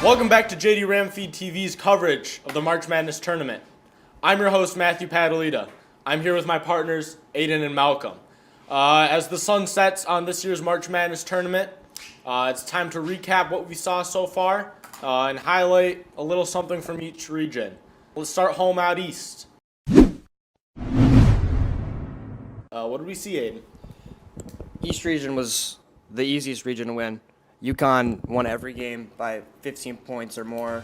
Welcome back to JD RamFeed TV's coverage of the March Madness tournament. I'm your host, Matthew Padalita. I'm here with my partners, Aiden and Malcolm. As the sun sets on this year's March Madness tournament, it's time to recap what we saw so far and highlight a little something from each region. Let's start home out east. What did we see, Aiden? East region was the easiest region to win. UConn won every game by 15 points or more.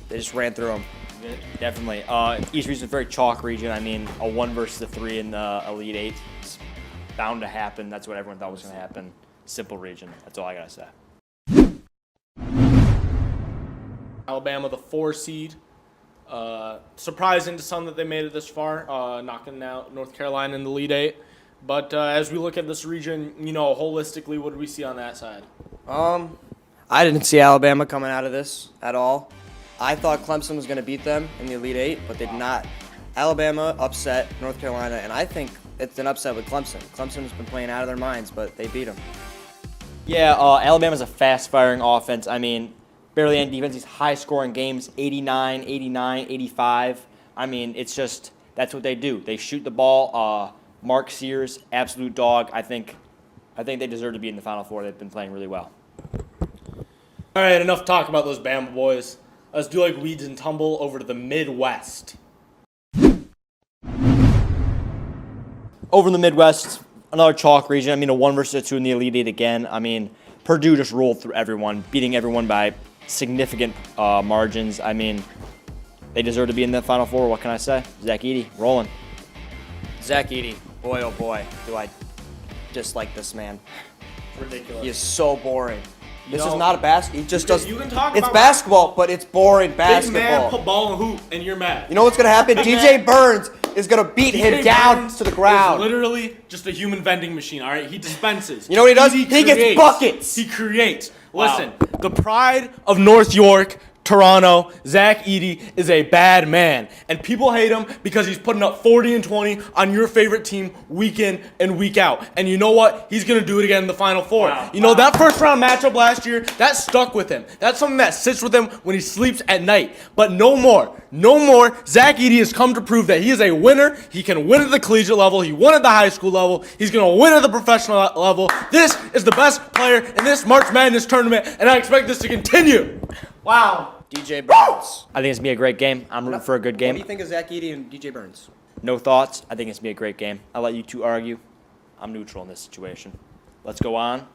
They just ran through them. Yeah, definitely. East region is a very chalk region. I mean, a 1 versus a 3 in the Elite Eight. It's bound to happen. That's what everyone thought was going to happen. Simple region. That's all I got to say. Alabama, the 4 seed. Surprising to some that they made it this far, knocking out North Carolina in the Elite Eight. But as we look at this region, holistically, what do we see on that side? I didn't see Alabama coming out of this at all. I thought Clemson was going to beat them in the Elite Eight, but they did not. Alabama upset North Carolina, and I think it's an upset with Clemson. Clemson has been playing out of their minds, but they beat them. Yeah, Alabama's a fast-firing offense. I mean, barely any defense. These high-scoring games, 89, 89, 85. I mean, it's just that's what they do. They shoot the ball. Mark Sears, absolute dog. I think they deserve to be in the Final Four. They've been playing really well. All right, enough talk about those Bama boys. Let's do like weeds and tumble over to the Midwest. Over in the Midwest, another chalk region. I mean, a 1 versus a 2 in the Elite Eight again. I mean, Purdue just rolled through everyone, beating everyone by significant margins. I mean, they deserve to be in the Final Four. What can I say? Zach Edey, rolling. Zach Edey, boy oh boy, do I dislike this man. Ridiculous. He is so boring. This is not a basketball. He just does. You can talk it's about basketball, but it's boring basketball. Big man, put ball in hoop, and you're mad. You know what's gonna happen? DJ Burns is gonna beat him down to the ground. Is literally just a human vending machine. All right, he dispenses. You know what he does? He gets buckets. He creates. Listen, the pride of North York, Toronto, Zach Edey is a bad man, and people hate him because he's putting up 40 and 20 on your favorite team week in and week out. And you know what? He's going to do it again in the Final Four. That first round matchup last year, that stuck with him. That's something that sits with him when he sleeps at night. But no more. No more. Zach Edey has come to prove that he is a winner. He can win at the collegiate level. He won at the high school level. He's going to win at the professional level. This is the best player in this March Madness tournament, and I expect this to continue. Wow. DJ Burns. I think it's going to be a great game. I'm rooting for a good game. What do you think of Zach Edey and DJ Burns? No thoughts. I think it's going to be a great game. I'll let you two argue. I'm neutral in this situation. Let's go on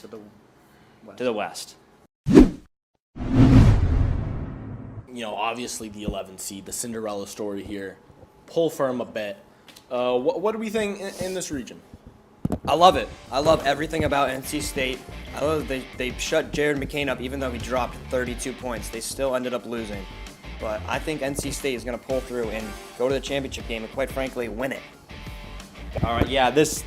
to the West. Obviously the 11th seed, the Cinderella story here. Pull for him a bit. What do we think in this region? I love it. I love everything about NC State. I love that they shut Jared McCain up even though he dropped 32 points. They still ended up losing. But I think NC State is going to pull through and go to the championship game and, quite frankly, win it. All right, yeah, this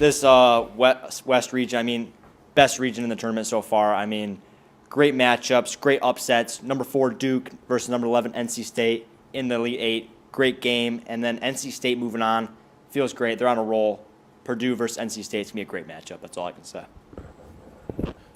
West region, I mean, best region in the tournament so far. I mean, great matchups, great upsets. Number 4 Duke versus number 11 NC State in the Elite Eight. Great game. And then NC State moving on. Feels great. They're on a roll. Purdue versus NC State is going to be a great matchup. That's all I can say.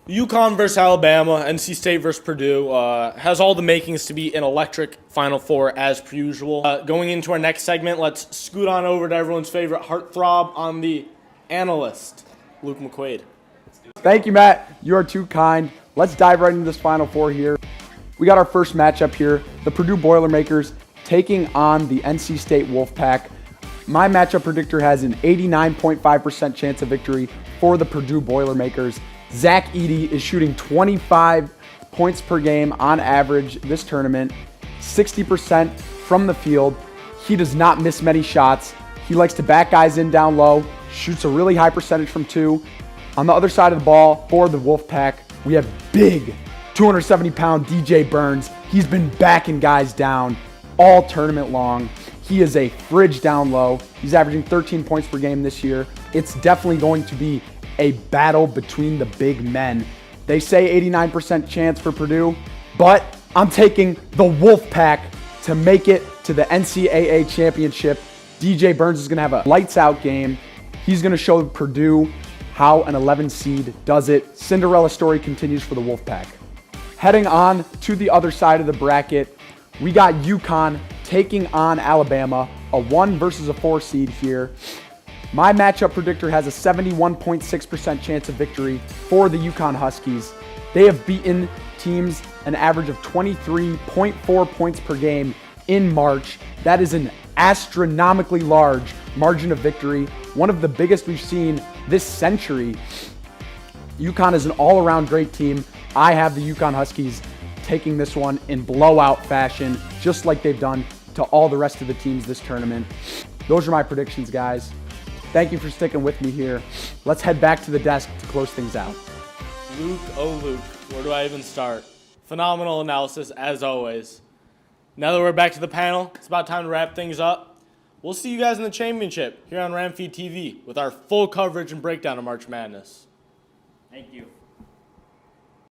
UConn versus Alabama, NC State versus Purdue has all the makings to be an electric Final Four as per usual. Going into our next segment, let's scoot on over to everyone's favorite heartthrob on the analyst, Luke McQuaid. Thank you, Matt. You are too kind. Let's dive right into this Final Four here. We got our first matchup here. The Purdue Boilermakers taking on the NC State Wolfpack. My matchup predictor has an 89.5% chance of victory for the Purdue Boilermakers. Zach Edey is shooting 25 points per game on average this tournament, 60% from the field. He does not miss many shots. He likes to back guys in down low, shoots a really high percentage from 2. On the other side of the ball for the Wolfpack, we have big 270-pound DJ Burns. He's been backing guys down all tournament long. He is a fridge down low. He's averaging 13 points per game this year. It's definitely going to be a battle between the big men. They say 89% chance for Purdue, but I'm taking the Wolfpack to make it to the NCAA championship. DJ Burns is going to have a lights out game. He's going to show Purdue how an 11 seed does it. Cinderella story continues for the Wolfpack. Heading on to the other side of the bracket, we got UConn taking on Alabama, a 1 versus a 4 seed here. My matchup predictor has a 71.6% chance of victory for the UConn Huskies. They have beaten teams an average of 23.4 points per game in March. That is an astronomically large margin of victory, one of the biggest we've seen this century. UConn is an all-around great team. I have the UConn Huskies taking this one in blowout fashion, just like they've done to all the rest of the teams this tournament. Those are my predictions, guys. Thank you for sticking with me here. Let's head back to the desk to close things out. Luke, oh Luke, where do I even start? Phenomenal analysis, as always. Now that we're back to the panel, it's about time to wrap things up. We'll see you guys in the championship here on RamFeed TV with our full coverage and breakdown of March Madness. Thank you.